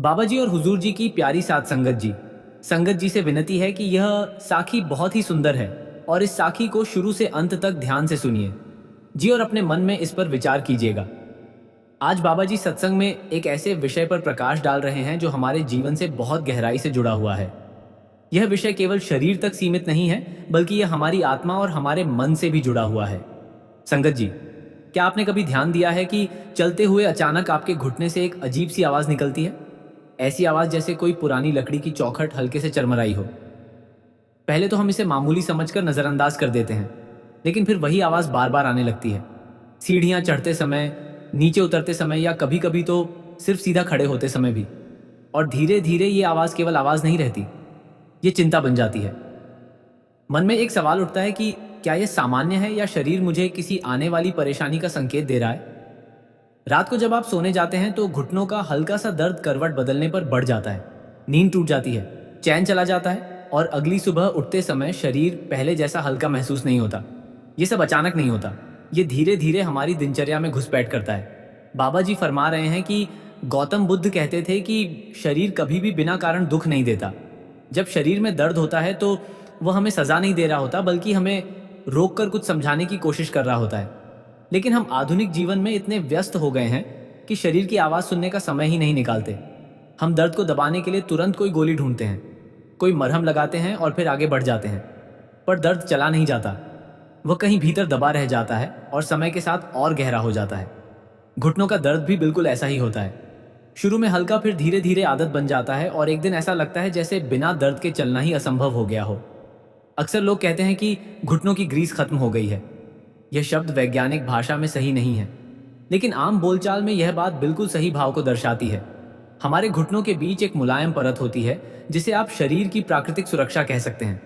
बाबा जी और हुजूर जी की प्यारी साथ संगत जी। संगत जी से विनती है कि यह साखी बहुत ही सुंदर है और इस साखी को शुरू से अंत तक ध्यान से सुनिए जी और अपने मन में इस पर विचार कीजिएगा। आज बाबा जी सत्संग में एक ऐसे विषय पर प्रकाश डाल रहे हैं जो हमारे जीवन से बहुत गहराई से जुड़ा हुआ है। यह विषय केवल शरीर तक सीमित नहीं है, बल्कि यह हमारी आत्मा और हमारे मन से भी जुड़ा हुआ है। संगत जी, क्या आपने कभी ध्यान दिया है कि चलते हुए अचानक आपके घुटने से एक अजीब सी आवाज निकलती है? ऐसी आवाज जैसे कोई पुरानी लकड़ी की चौखट हल्के से चरमराई हो। पहले तो हम इसे मामूली समझकर नजरअंदाज कर देते हैं, लेकिन फिर वही आवाज बार बार आने लगती है। सीढ़ियां चढ़ते समय, नीचे उतरते समय या कभी कभी तो सिर्फ सीधा खड़े होते समय भी। और धीरे धीरे ये आवाज केवल आवाज नहीं रहती, ये चिंता बन जाती है। मन में एक सवाल उठता है कि क्या यह सामान्य है या शरीर मुझे किसी आने वाली परेशानी का संकेत दे रहा है। रात को जब आप सोने जाते हैं तो घुटनों का हल्का सा दर्द करवट बदलने पर बढ़ जाता है, नींद टूट जाती है, चैन चला जाता है और अगली सुबह उठते समय शरीर पहले जैसा हल्का महसूस नहीं होता। ये सब अचानक नहीं होता, ये धीरे धीरे हमारी दिनचर्या में घुसपैठ करता है। बाबा जी फरमा रहे हैं कि गौतम बुद्ध कहते थे कि शरीर कभी भी बिना कारण दुख नहीं देता। जब शरीर में दर्द होता है तो वह हमें सजा नहीं दे रहा होता, बल्कि हमें रोक कर कुछ समझाने की कोशिश कर रहा होता है। लेकिन हम आधुनिक जीवन में इतने व्यस्त हो गए हैं कि शरीर की आवाज सुनने का समय ही नहीं निकालते। हम दर्द को दबाने के लिए तुरंत कोई गोली ढूंढते हैं, कोई मरहम लगाते हैं और फिर आगे बढ़ जाते हैं। पर दर्द चला नहीं जाता, वह कहीं भीतर दबा रह जाता है और समय के साथ और गहरा हो जाता है। घुटनों का दर्द भी बिल्कुल ऐसा ही होता है। शुरू में हल्का, फिर धीरे धीरे आदत बन जाता है और एक दिन ऐसा लगता है जैसे बिना दर्द के चलना ही असंभव हो गया हो। अक्सर लोग कहते हैं कि घुटनों की ग्रीस खत्म हो गई है। यह शब्द वैज्ञानिक भाषा में सही नहीं है, लेकिन आम बोलचाल में यह बात बिल्कुल सही भाव को दर्शाती है। हमारे घुटनों के बीच एक मुलायम परत होती है, जिसे आप शरीर की प्राकृतिक सुरक्षा कह सकते हैं।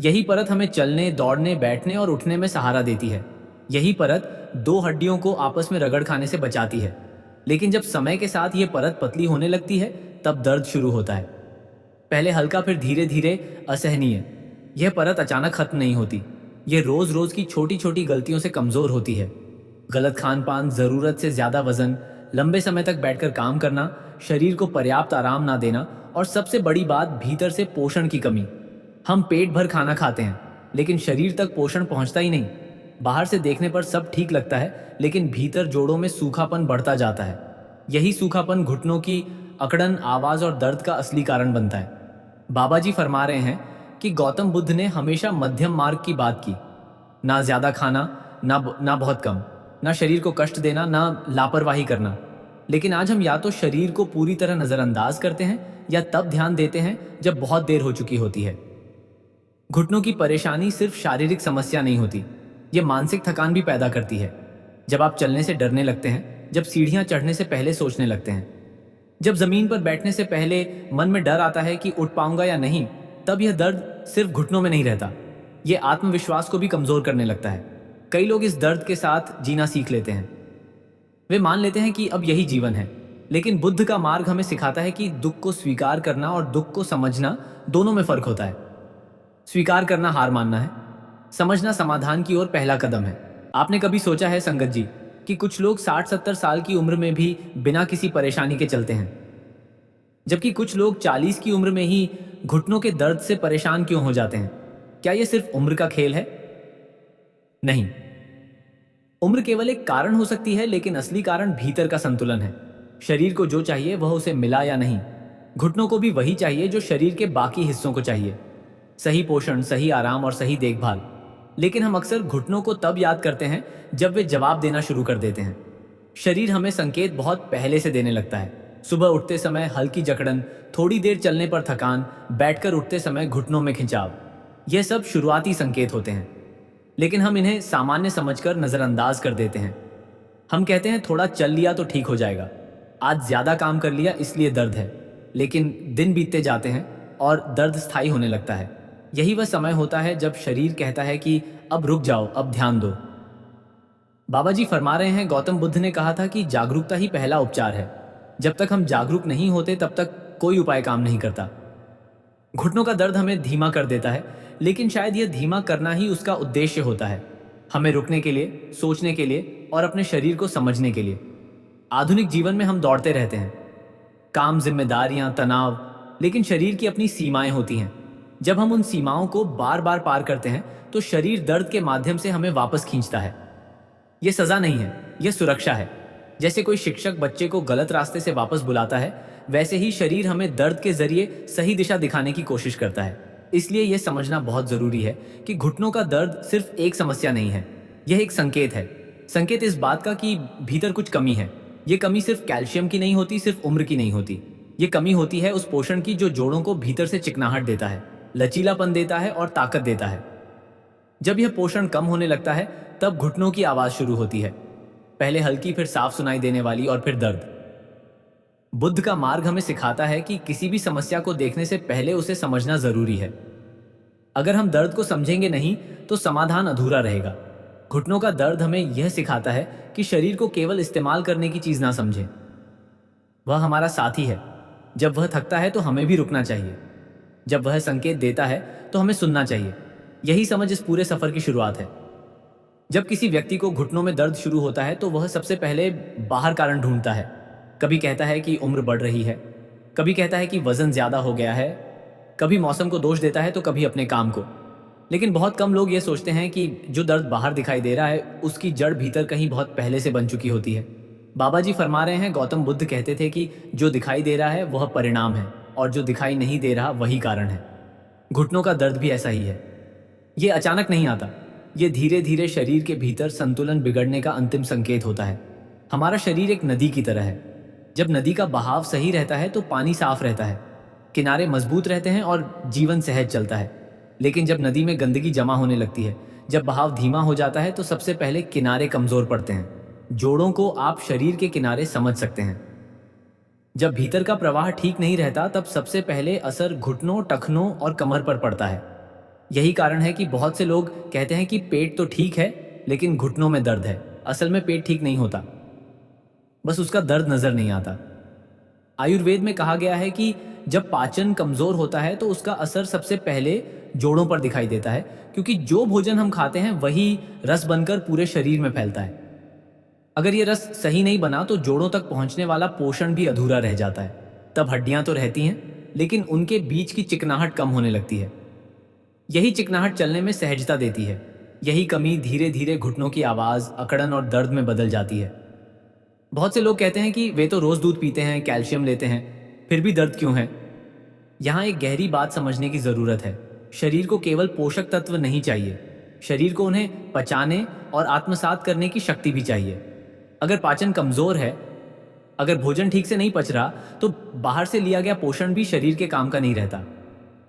यही परत हमें चलने, दौड़ने, बैठने और उठने में सहारा देती है। यही परत दो हड्डियों को आपस में रगड़ खाने से बचाती है। लेकिन जब समय के साथ यह परत पतली होने लगती है, तब दर्द शुरू होता है। पहले हल्का, फिर धीरे धीरे असहनीय। यह परत अचानक खत्म नहीं होती, यह रोज रोज की छोटी छोटी गलतियों से कमजोर होती है। गलत खान पान, जरूरत से ज्यादा वजन, लंबे समय तक बैठकर काम करना, शरीर को पर्याप्त आराम ना देना और सबसे बड़ी बात, भीतर से पोषण की कमी। हम पेट भर खाना खाते हैं, लेकिन शरीर तक पोषण पहुंचता ही नहीं। बाहर से देखने पर सब ठीक लगता है, लेकिन भीतर जोड़ों में सूखापन बढ़ता जाता है। यही सूखापन घुटनों की अकड़न, आवाज और दर्द का असली कारण बनता है। बाबा जी फरमा रहे हैं कि गौतम बुद्ध ने हमेशा मध्यम मार्ग की बात की। ना ज्यादा खाना, ना बहुत कम, ना शरीर को कष्ट देना, ना लापरवाही करना। लेकिन आज हम या तो शरीर को पूरी तरह नजरअंदाज करते हैं या तब ध्यान देते हैं जब बहुत देर हो चुकी होती है। घुटनों की परेशानी सिर्फ शारीरिक समस्या नहीं होती, ये मानसिक थकान भी पैदा करती है। जब आप चलने से डरने लगते हैं, जब सीढ़ियां चढ़ने से पहले सोचने लगते हैं, जब जमीन पर बैठने से पहले मन में डर आता है कि उठ पाऊंगा या नहीं, तब यह दर्द सिर्फ घुटनों में नहीं रहता, यह आत्मविश्वास को भी कमजोर करने लगता है। कई लोग इस दर्द के साथ जीना सीख लेते हैं। वे मान लेते हैं कि अब यही जीवन है। लेकिन बुद्ध का मार्ग हमें सिखाता है कि दुख को स्वीकार करना और दुख को समझना, दोनों में फर्क होता है। स्वीकार करना हार मानना है, समझना समाधान की ओर पहला कदम है। आपने कभी सोचा है संगत जी कि कुछ लोग 60-70 साल की उम्र में भी बिना किसी परेशानी के चलते हैं, जबकि कुछ लोग 40 की उम्र में ही घुटनों के दर्द से परेशान क्यों हो जाते हैं? क्या यह सिर्फ उम्र का खेल है? नहीं, उम्र केवल एक कारण हो सकती है, लेकिन असली कारण भीतर का संतुलन है। शरीर को जो चाहिए वह उसे मिला या नहीं। घुटनों को भी वही चाहिए जो शरीर के बाकी हिस्सों को चाहिए, सही पोषण, सही आराम और सही देखभाल। लेकिन हम अक्सर घुटनों को तब याद करते हैं जब वे जवाब देना शुरू कर देते हैं। शरीर हमें संकेत बहुत पहले से देने लगता है। सुबह उठते समय हल्की जकड़न, थोड़ी देर चलने पर थकान, बैठकर उठते समय घुटनों में खिंचाव, यह सब शुरुआती संकेत होते हैं। लेकिन हम इन्हें सामान्य समझकर नजरअंदाज कर देते हैं। हम कहते हैं थोड़ा चल लिया तो ठीक हो जाएगा, आज ज्यादा काम कर लिया इसलिए दर्द है। लेकिन दिन बीतते जाते हैं और दर्द स्थायी होने लगता है। यही वह समय होता है जब शरीर कहता है कि अब रुक जाओ, अब ध्यान दो। बाबा जी फरमा रहे हैं, गौतम बुद्ध ने कहा था कि जागरूकता ही पहला उपचार है। जब तक हम जागरूक नहीं होते तब तक कोई उपाय काम नहीं करता। घुटनों का दर्द हमें धीमा कर देता है, लेकिन शायद यह धीमा करना ही उसका उद्देश्य होता है, हमें रुकने के लिए, सोचने के लिए और अपने शरीर को समझने के लिए। आधुनिक जीवन में हम दौड़ते रहते हैं, काम, जिम्मेदारियां, तनाव, लेकिन शरीर की अपनी सीमाएं होती हैं। जब हम उन सीमाओं को बार बार पार करते हैं तो शरीर दर्द के माध्यम से हमें वापस खींचता है। यह सजा नहीं है, यह सुरक्षा है। जैसे कोई शिक्षक बच्चे को गलत रास्ते से वापस बुलाता है, वैसे ही शरीर हमें दर्द के जरिए सही दिशा दिखाने की कोशिश करता है। इसलिए यह समझना बहुत जरूरी है कि घुटनों का दर्द सिर्फ एक समस्या नहीं है, यह एक संकेत है। संकेत इस बात का कि भीतर कुछ कमी है। यह कमी सिर्फ कैल्शियम की नहीं होती, सिर्फ उम्र की नहीं होती। ये कमी होती है उस पोषण की जो जोड़ों को भीतर से चिकनाहट देता है, लचीलापन देता है और ताकत देता है। जब यह पोषण कम होने लगता है तब घुटनों की आवाज शुरू होती है, पहले हल्की, फिर साफ सुनाई देने वाली और फिर दर्द। बुद्ध का मार्ग हमें सिखाता है कि किसी भी समस्या को देखने से पहले उसे समझना जरूरी है। अगर हम दर्द को समझेंगे नहीं तो समाधान अधूरा रहेगा। घुटनों का दर्द हमें यह सिखाता है कि शरीर को केवल इस्तेमाल करने की चीज ना समझें। वह हमारा साथी है। जब वह थकता है तो हमें भी रुकना चाहिए। जब वह संकेत देता है तो हमें सुनना चाहिए। यही समझ इस पूरे सफर की शुरुआत है। जब किसी व्यक्ति को घुटनों में दर्द शुरू होता है तो वह सबसे पहले बाहर कारण ढूंढता है। कभी कहता है कि उम्र बढ़ रही है, कभी कहता है कि वजन ज्यादा हो गया है, कभी मौसम को दोष देता है तो कभी अपने काम को। लेकिन बहुत कम लोग ये सोचते हैं कि जो दर्द बाहर दिखाई दे रहा है उसकी जड़ भीतर कहीं बहुत पहले से बन चुकी होती है। बाबा जी फरमा रहे हैं, गौतम बुद्ध कहते थे कि जो दिखाई दे रहा है वह परिणाम है और जो दिखाई नहीं दे रहा वही कारण है। घुटनों का दर्द भी ऐसा ही है। ये अचानक नहीं आता, ये धीरे धीरे शरीर के भीतर संतुलन बिगड़ने का अंतिम संकेत होता है। हमारा शरीर एक नदी की तरह है। जब नदी का बहाव सही रहता है तो पानी साफ रहता है, किनारे मजबूत रहते हैं और जीवन सहज चलता है। लेकिन जब नदी में गंदगी जमा होने लगती है, जब बहाव धीमा हो जाता है तो सबसे पहले किनारे कमजोर पड़ते हैं। जोड़ों को आप शरीर के किनारे समझ सकते हैं। जब भीतर का प्रवाह ठीक नहीं रहता तब सबसे पहले असर घुटनों, टखनों और कमर पर पड़ता है। यही कारण है कि बहुत से लोग कहते हैं कि पेट तो ठीक है लेकिन घुटनों में दर्द है। असल में पेट ठीक नहीं होता, बस उसका दर्द नजर नहीं आता। आयुर्वेद में कहा गया है कि जब पाचन कमजोर होता है तो उसका असर सबसे पहले जोड़ों पर दिखाई देता है, क्योंकि जो भोजन हम खाते हैं वही रस बनकर पूरे शरीर में फैलता है। अगर ये रस सही नहीं बना तो जोड़ों तक पहुंचने वाला पोषण भी अधूरा रह जाता है। तब हड्डियां तो रहती हैं लेकिन उनके बीच की चिकनाहट कम होने लगती है। यही चिकनाहट चलने में सहजता देती है। यही कमी धीरे धीरे घुटनों की आवाज, अकड़न और दर्द में बदल जाती है। बहुत से लोग कहते हैं कि वे तो रोज दूध पीते हैं, कैल्शियम लेते हैं, फिर भी दर्द क्यों है। यहाँ एक गहरी बात समझने की जरूरत है। शरीर को केवल पोषक तत्व नहीं चाहिए, शरीर को उन्हें पचाने और आत्मसात करने की शक्ति भी चाहिए। अगर पाचन कमजोर है, अगर भोजन ठीक से नहीं पच रहा तो बाहर से लिया गया पोषण भी शरीर के काम का नहीं रहता।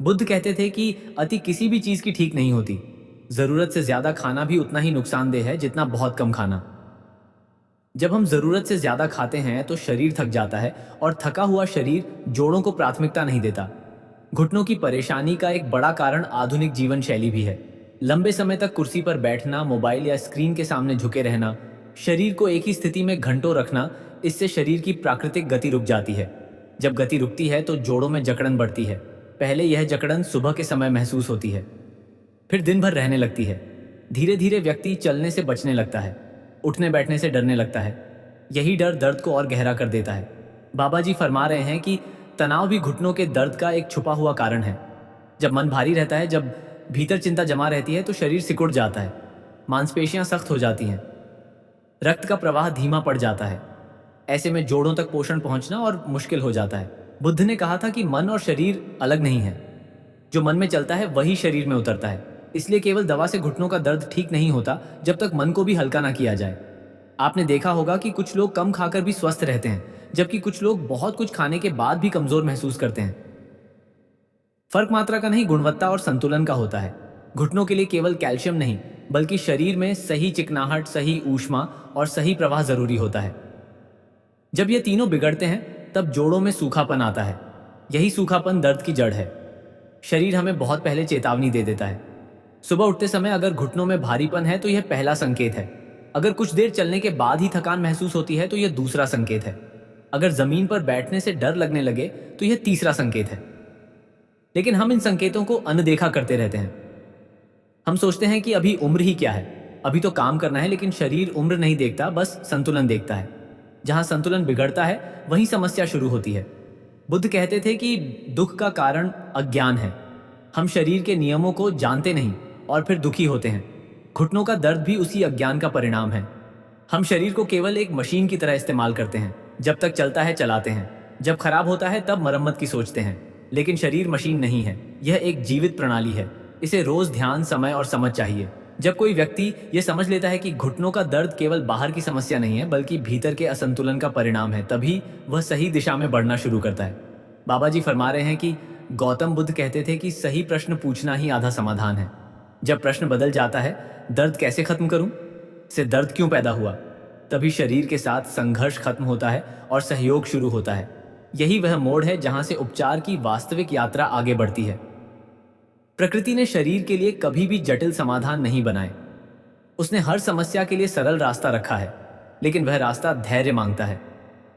बुद्ध कहते थे कि अति किसी भी चीज की ठीक नहीं होती। जरूरत से ज्यादा खाना भी उतना ही नुकसानदेह है जितना बहुत कम खाना। जब हम जरूरत से ज्यादा खाते हैं तो शरीर थक जाता है और थका हुआ शरीर जोड़ों को प्राथमिकता नहीं देता। घुटनों की परेशानी का एक बड़ा कारण आधुनिक जीवन शैली भी है। लंबे समय तक कुर्सी पर बैठना, मोबाइल या स्क्रीन के सामने झुके रहना, शरीर को एक ही स्थिति में घंटों रखना, इससे शरीर की प्राकृतिक गति रुक जाती है। जब गति रुकती है तो जोड़ों में जकड़न बढ़ती है। पहले यह जकड़न सुबह के समय महसूस होती है, फिर दिन भर रहने लगती है। धीरे धीरे व्यक्ति चलने से बचने लगता है, उठने बैठने से डरने लगता है। यही डर दर्द को और गहरा कर देता है। बाबा जी फरमा रहे हैं कि तनाव भी घुटनों के दर्द का एक छुपा हुआ कारण है। जब मन भारी रहता है, जब भीतर चिंता जमा रहती है तो शरीर सिकुड़ जाता है, मांसपेशियां सख्त हो जाती हैं, रक्त का प्रवाह धीमा पड़ जाता है। ऐसे में जोड़ों तक पोषण पहुंचना और मुश्किल हो जाता है। बुद्ध ने कहा था कि मन और शरीर अलग नहीं है। जो मन में चलता है वही शरीर में उतरता है। इसलिए केवल दवा से घुटनों का दर्द ठीक नहीं होता जब तक मन को भी हल्का ना किया जाए। आपने देखा होगा कि कुछ लोग कम खाकर भी स्वस्थ रहते हैं, जबकि कुछ लोग बहुत कुछ खाने के बाद भी कमजोर महसूस करते हैं। फर्क मात्रा का नहीं, गुणवत्ता और संतुलन का होता है। घुटनों के लिए केवल कैल्शियम नहीं बल्कि शरीर में सही चिकनाहट, सही ऊष्मा और सही प्रवाह जरूरी होता है। जब ये तीनों बिगड़ते हैं तब जोड़ों में सूखापन आता है। यही सूखापन दर्द की जड़ है। शरीर हमें बहुत पहले चेतावनी दे देता है। सुबह उठते समय अगर घुटनों में भारीपन है तो यह पहला संकेत है। अगर कुछ देर चलने के बाद ही थकान महसूस होती है तो यह दूसरा संकेत है। अगर जमीन पर बैठने से डर लगने लगे तो यह तीसरा संकेत है। लेकिन हम इन संकेतों को अनदेखा करते रहते हैं। हम सोचते हैं कि अभी उम्र ही क्या है, अभी तो काम करना है, लेकिन शरीर उम्र नहीं देखता, बस संतुलन देखता है। जहां संतुलन बिगड़ता है वहीं समस्या शुरू होती है। बुद्ध कहते थे कि दुख का कारण अज्ञान है। हम शरीर के नियमों को जानते नहीं और फिर दुखी होते हैं। घुटनों का दर्द भी उसी अज्ञान का परिणाम है। हम शरीर को केवल एक मशीन की तरह इस्तेमाल करते हैं। जब तक चलता है चलाते हैं, जब खराब होता है तब मरम्मत की सोचते हैं। लेकिन शरीर मशीन नहीं है, यह एक जीवित प्रणाली है। इसे रोज ध्यान, समय और समझ चाहिए। जब कोई व्यक्ति यह समझ लेता है कि घुटनों का दर्द केवल बाहर की समस्या नहीं है बल्कि भीतर के असंतुलन का परिणाम है, तभी वह सही दिशा में बढ़ना शुरू करता है। बाबा जी फरमा रहे हैं कि गौतम बुद्ध कहते थे कि सही प्रश्न पूछना ही आधा समाधान है। जब प्रश्न बदल जाता है, दर्द कैसे खत्म करूं से दर्द क्यों पैदा हुआ, तभी शरीर के साथ संघर्ष खत्म होता है और सहयोग शुरू होता है। यही वह मोड़ है जहां से उपचार की वास्तविक यात्रा आगे बढ़ती है। प्रकृति ने शरीर के लिए कभी भी जटिल समाधान नहीं बनाए। उसने हर समस्या के लिए सरल रास्ता रखा है, लेकिन वह रास्ता धैर्य मांगता है।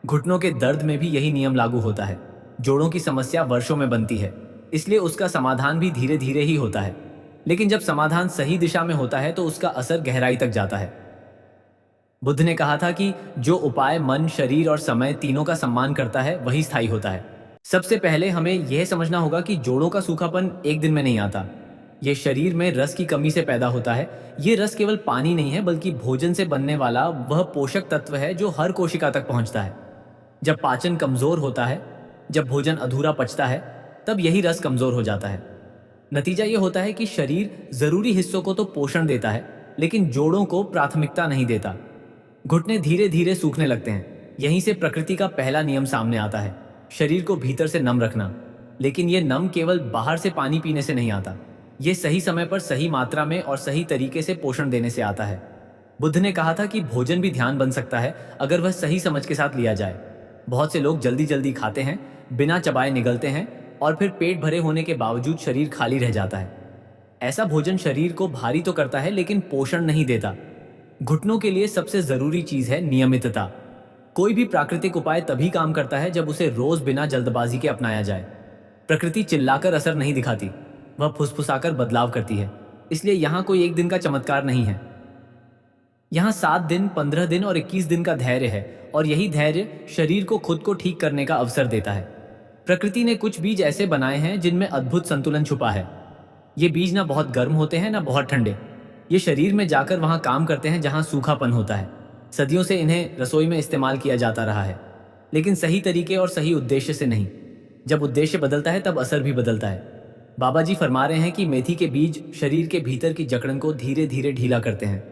घुटनों के दर्द में भी यही नियम लागू होता है। जोड़ों की समस्या वर्षों में बनती है, इसलिए उसका समाधान भी धीरे धीरे ही होता है। लेकिन जब समाधान सही दिशा में होता है तो उसका असर गहराई तक जाता है। बुद्ध ने कहा था कि जो उपाय मन, शरीर और समय तीनों का सम्मान करता है वही स्थायी होता है। सबसे पहले हमें यह समझना होगा कि जोड़ों का सूखापन एक दिन में नहीं आता। यह शरीर में रस की कमी से पैदा होता है। ये रस केवल पानी नहीं है बल्कि भोजन से बनने वाला वह पोषक तत्व है जो हर कोशिका तक पहुंचता है। जब पाचन कमजोर होता है, जब भोजन अधूरा पचता है, तब यही रस कमजोर हो जाता है। नतीजा यह होता है कि शरीर जरूरी हिस्सों को तो पोषण देता है, लेकिन जोड़ों को प्राथमिकता नहीं देता। घुटने धीरे धीरे सूखने लगते हैं। यहीं से प्रकृति का पहला नियम सामने आता है, शरीर को भीतर से नम रखना। लेकिन यह नम केवल बाहर से पानी पीने से नहीं आता, यह सही समय पर सही मात्रा में और सही तरीके से पोषण देने से आता है। बुद्ध ने कहा था कि भोजन भी ध्यान बन सकता है अगर वह सही समझ के साथ लिया जाए। बहुत से लोग जल्दी जल्दी खाते हैं, बिना चबाए निगलते हैं और फिर पेट भरे होने के बावजूद शरीर खाली रह जाता है। ऐसा भोजन शरीर को भारी तो करता है लेकिन पोषण नहीं देता। घुटनों के लिए सबसे जरूरी चीज है नियमितता। कोई भी प्राकृतिक उपाय तभी काम करता है जब उसे रोज बिना जल्दबाजी के अपनाया जाए। प्रकृति चिल्लाकर असर नहीं दिखाती, वह फुसफुसाकर बदलाव करती है। इसलिए यहाँ कोई एक दिन का चमत्कार नहीं है। यहाँ 7 दिन, 15 दिन और 21 दिन का धैर्य है, और यही धैर्य शरीर को खुद को ठीक करने का अवसर देता है। प्रकृति ने कुछ बीज ऐसे बनाए हैं जिनमें अद्भुत संतुलन छुपा है। ये बीज ना बहुत गर्म होते हैं ना बहुत ठंडे। ये शरीर में जाकर वहां काम करते हैं जहां सूखापन होता है। सदियों से इन्हें रसोई में इस्तेमाल किया जाता रहा है, लेकिन सही तरीके और सही उद्देश्य से नहीं। जब उद्देश्य बदलता है तब असर भी बदलता है। बाबा जी फरमा रहे हैं कि मेथी के बीज शरीर के भीतर की जकड़न को धीरे धीरे ढीला करते हैं।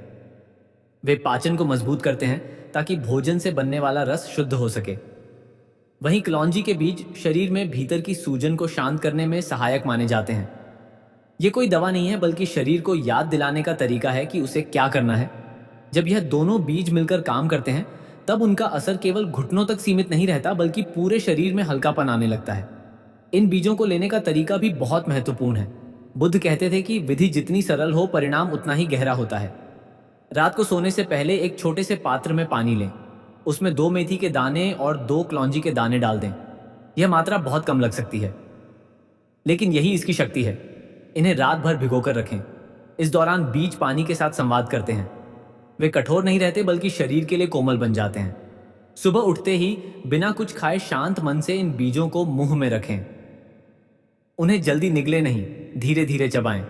वे पाचन को मजबूत करते हैं ताकि भोजन से बनने वाला रस शुद्ध हो सके। वहीं कलौंजी के बीज शरीर में भीतर की सूजन को शांत करने में सहायक माने जाते हैं। ये कोई दवा नहीं है बल्कि शरीर को याद दिलाने का तरीका है कि उसे क्या करना है। जब यह दोनों बीज मिलकर काम करते हैं तब उनका असर केवल घुटनों तक सीमित नहीं रहता बल्कि पूरे शरीर में हल्कापन आने लगता है। इन बीजों को लेने का तरीका भी बहुत महत्वपूर्ण है। बुद्ध कहते थे कि विधि जितनी सरल हो परिणाम उतना ही गहरा होता है। रात को सोने से पहले एक छोटे से पात्र में पानी लें, उसमें 2 मेथी के दाने और 2 कलौंजी के दाने डाल दें। यह मात्रा बहुत कम लग सकती है, लेकिन यही इसकी शक्ति है। इन्हें रात भर भिगोकर रखें। इस दौरान बीज पानी के साथ संवाद करते हैं। वे कठोर नहीं रहते बल्कि शरीर के लिए कोमल बन जाते हैं। सुबह उठते ही बिना कुछ खाए शांत मन से इन बीजों को मुंह में रखें। उन्हें जल्दी निगले नहीं, धीरे धीरे चबाएं।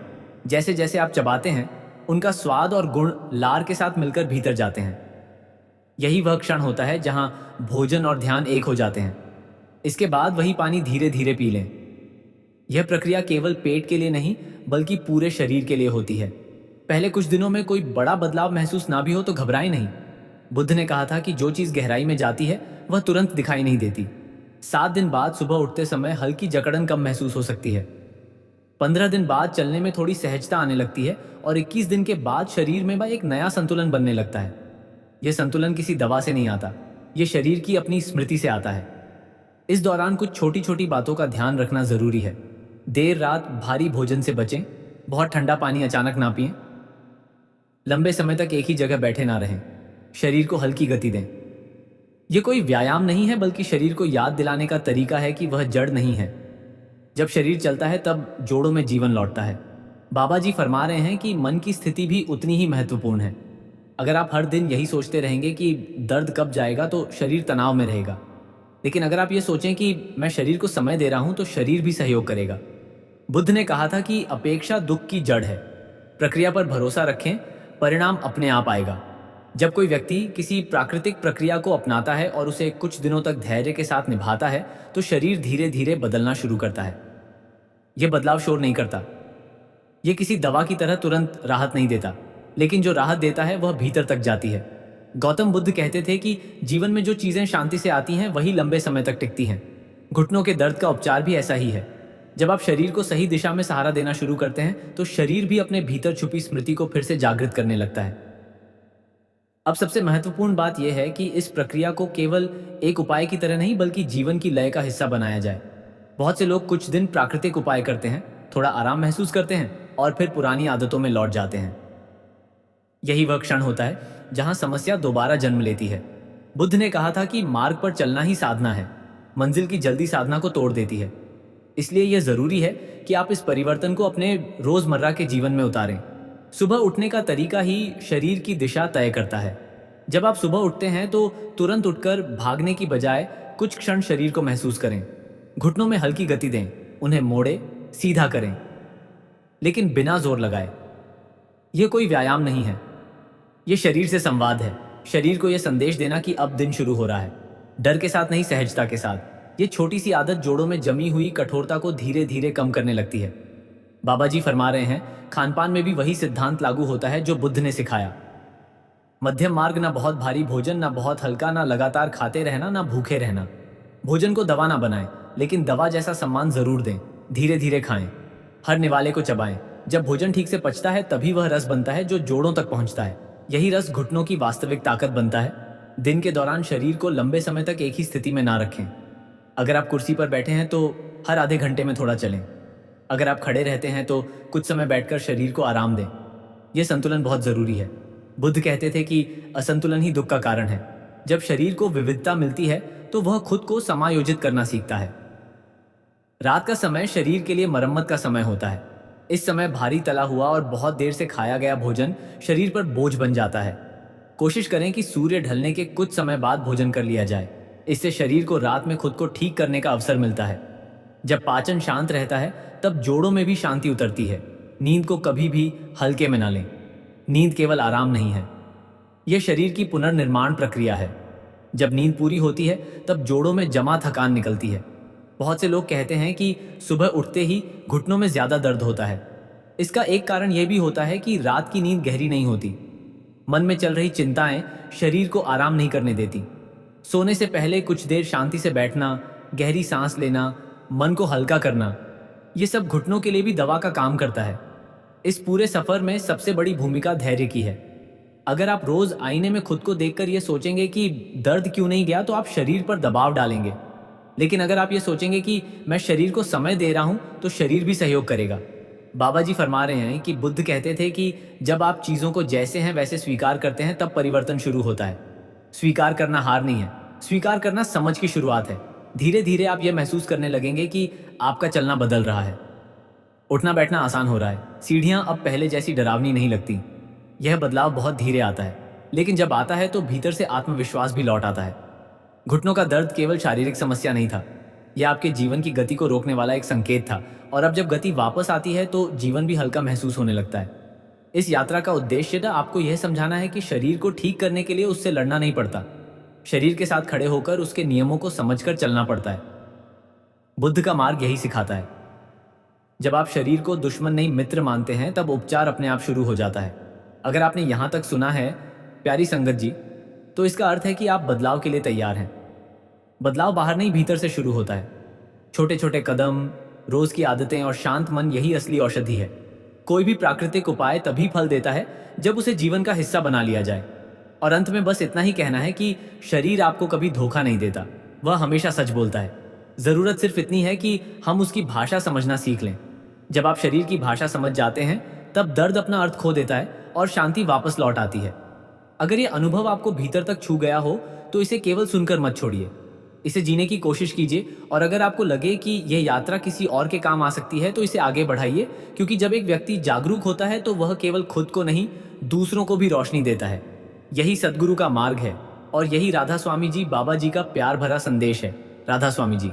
जैसे जैसे आप चबाते हैं उनका स्वाद और गुण लार के साथ मिलकर भीतर जाते हैं। यही वह क्षण होता है जहां भोजन और ध्यान एक हो जाते हैं। इसके बाद वही पानी धीरे धीरे पी लें। यह प्रक्रिया केवल पेट के लिए नहीं बल्कि पूरे शरीर के लिए होती है। पहले कुछ दिनों में कोई बड़ा बदलाव महसूस ना भी हो तो घबराएं नहीं। बुद्ध ने कहा था कि जो चीज गहराई में जाती है वह तुरंत दिखाई नहीं देती। 7 दिन बाद सुबह उठते समय हल्की जकड़न कम महसूस हो सकती है। 15 दिन बाद चलने में थोड़ी सहजता आने लगती है और 21 दिन के बाद शरीर में एक नया संतुलन बनने लगता है। यह संतुलन किसी दवा से नहीं आता, यह शरीर की अपनी स्मृति से आता है। इस दौरान कुछ छोटी छोटी बातों का ध्यान रखना जरूरी है। देर रात भारी भोजन से बचें, बहुत ठंडा पानी अचानक ना पिएं, लंबे समय तक एक ही जगह बैठे ना रहें, शरीर को हल्की गति दें। यह कोई व्यायाम नहीं है बल्कि शरीर को याद दिलाने का तरीका है कि वह जड़ नहीं है। जब शरीर चलता है तब जोड़ों में जीवन लौटता है। बाबा जी फरमा रहे हैं कि मन की स्थिति भी उतनी ही महत्वपूर्ण है। अगर आप हर दिन यही सोचते रहेंगे कि दर्द कब जाएगा तो शरीर तनाव में रहेगा। लेकिन अगर आप ये सोचें कि मैं शरीर को समय दे रहा हूं तो शरीर भी सहयोग करेगा। बुद्ध ने कहा था कि अपेक्षा दुख की जड़ है। प्रक्रिया पर भरोसा रखें, परिणाम अपने आप आएगा। जब कोई व्यक्ति किसी प्राकृतिक प्रक्रिया को अपनाता है और उसे कुछ दिनों तक धैर्य के साथ निभाता है तो शरीर धीरे धीरे बदलना शुरू करता है। यह बदलाव शोर नहीं करता, यह किसी दवा की तरह तुरंत राहत नहीं देता, लेकिन जो राहत देता है वह भीतर तक जाती है। गौतम बुद्ध कहते थे कि जीवन में जो चीजें शांति से आती हैं वही लंबे समय तक टिकती हैं। घुटनों के दर्द का उपचार भी ऐसा ही है। जब आप शरीर को सही दिशा में सहारा देना शुरू करते हैं तो शरीर भी अपने भीतर छुपी स्मृति को फिर से जागृत करने लगता है। अब सबसे महत्वपूर्ण बात यह है कि इस प्रक्रिया को केवल एक उपाय की तरह नहीं बल्कि जीवन की लय का हिस्सा बनाया जाए। बहुत से लोग कुछ दिन प्राकृतिक उपाय करते हैं, थोड़ा आराम महसूस करते हैं और फिर पुरानी आदतों में लौट जाते हैं। यही वह क्षण होता है जहां समस्या दोबारा जन्म लेती है। बुद्ध ने कहा था कि मार्ग पर चलना ही साधना है, मंजिल की जल्दी साधना को तोड़ देती है। इसलिए यह जरूरी है कि आप इस परिवर्तन को अपने रोजमर्रा के जीवन में उतारें। सुबह उठने का तरीका ही शरीर की दिशा तय करता है। जब आप सुबह उठते हैं तो तुरंत उठकर भागने की बजाय कुछ क्षण शरीर को महसूस करें। घुटनों में हल्की गति दें, उन्हें मोड़े, सीधा करें, लेकिन बिना जोर लगाए। यह कोई व्यायाम नहीं है, यह शरीर से संवाद है। शरीर को यह संदेश देना कि अब दिन शुरू हो रहा है, डर के साथ नहीं, सहजता के साथ। ये छोटी सी आदत जोड़ों में जमी हुई कठोरता को धीरे धीरे कम करने लगती है। बाबा जी फरमा रहे हैं, खानपान में भी वही सिद्धांत लागू होता है जो बुद्ध ने सिखाया। मध्यम मार्ग, ना बहुत भारी भोजन, ना बहुत हल्का, ना लगातार खाते रहना, ना भूखे रहना। भोजन को दवा ना बनाएं, लेकिन दवा जैसा सम्मान जरूर दें। धीरे धीरे खाएं, हर निवाले को चबाएं। जब भोजन ठीक से पचता है तभी वह रस बनता है जो जोड़ों तक पहुंचता है। यही रस घुटनों की वास्तविक ताकत बनता है। दिन के दौरान शरीर को लंबे समय तक एक ही स्थिति में ना रखें। अगर आप कुर्सी पर बैठे हैं तो हर आधे घंटे में थोड़ा चलें। अगर आप खड़े रहते हैं तो कुछ समय बैठकर शरीर को आराम दें। यह संतुलन बहुत जरूरी है। बुद्ध कहते थे कि असंतुलन ही दुख का कारण है। जब शरीर को विविधता मिलती है तो वह खुद को समायोजित करना सीखता है। रात का समय शरीर के लिए मरम्मत का समय होता है। इस समय भारी तला हुआ और बहुत देर से खाया गया भोजन शरीर पर बोझ बन जाता है। कोशिश करें कि सूर्य ढलने के कुछ समय बाद भोजन कर लिया जाए। इससे शरीर को रात में खुद को ठीक करने का अवसर मिलता है। जब पाचन शांत रहता है तब जोड़ों में भी शांति उतरती है। नींद को कभी भी हल्के में ना लें। नींद केवल आराम नहीं है, यह शरीर की पुनर्निर्माण प्रक्रिया है। जब नींद पूरी होती है तब जोड़ों में जमा थकान निकलती है। बहुत से लोग कहते हैं कि सुबह उठते ही घुटनों में ज्यादा दर्द होता है। इसका एक कारण यह भी होता है कि रात की नींद गहरी नहीं होती। मन में चल रही चिंताएं शरीर को आराम नहीं करने देती। सोने से पहले कुछ देर शांति से बैठना, गहरी सांस लेना, मन को हल्का करना, ये सब घुटनों के लिए भी दवा का काम करता है। इस पूरे सफर में सबसे बड़ी भूमिका धैर्य की है। अगर आप रोज आईने में खुद को देखकर ये सोचेंगे कि दर्द क्यों नहीं गया तो आप शरीर पर दबाव डालेंगे। लेकिन अगर आप ये सोचेंगे कि मैं शरीर को समय दे रहा हूं तो शरीर भी सहयोग करेगा। बाबा जी फरमा रहे हैं कि बुद्ध कहते थे कि जब आप चीजों को जैसे हैं वैसे स्वीकार करते हैं तब परिवर्तन शुरू होता है। स्वीकार करना हार नहीं है, स्वीकार करना समझ की शुरुआत है। धीरे धीरे आप यह महसूस करने लगेंगे कि आपका चलना बदल रहा है। उठना बैठना आसान हो रहा है। सीढ़ियां अब पहले जैसी डरावनी नहीं लगती। यह बदलाव बहुत धीरे आता है, लेकिन जब आता है तो भीतर से आत्मविश्वास भी लौट आता है। घुटनों का दर्द केवल शारीरिक समस्या नहीं था, यह आपके जीवन की गति को रोकने वाला एक संकेत था। और अब जब गति वापस आती है तो जीवन भी हल्का महसूस होने लगता है। इस यात्रा का उद्देश्य ना आपको यह समझाना है कि शरीर को ठीक करने के लिए उससे लड़ना नहीं पड़ता। शरीर के साथ खड़े होकर उसके नियमों को समझकर चलना पड़ता है। बुद्ध का मार्ग यही सिखाता है। जब आप शरीर को दुश्मन नहीं मित्र मानते हैं तब उपचार अपने आप शुरू हो जाता है। अगर आपने यहां तक सुना है प्यारी संगत जी, तो इसका अर्थ है कि आप बदलाव के लिए तैयार हैं। बदलाव बाहर नहीं भीतर से शुरू होता है। छोटे छोटे कदम, रोज की आदतें और शांत मन, यही असली औषधि है। कोई भी प्राकृतिक उपाय तभी फल देता है जब उसे जीवन का हिस्सा बना लिया जाए। और अंत में बस इतना ही कहना है कि शरीर आपको कभी धोखा नहीं देता, वह हमेशा सच बोलता है। जरूरत सिर्फ इतनी है कि हम उसकी भाषा समझना सीख लें। जब आप शरीर की भाषा समझ जाते हैं तब दर्द अपना अर्थ खो देता है और शांति वापस लौट आती है। अगर ये अनुभव आपको भीतर तक छू गया हो तो इसे केवल सुनकर मत छोड़िए, इसे जीने की कोशिश कीजिए। और अगर आपको लगे कि यह यात्रा किसी और के काम आ सकती है तो इसे आगे बढ़ाइए, क्योंकि जब एक व्यक्ति जागरूक होता है तो वह केवल खुद को नहीं, दूसरों को भी रोशनी देता है। यही सद्गुरु का मार्ग है और यही राधा स्वामी जी बाबा जी का प्यार भरा संदेश है। राधा स्वामी जी।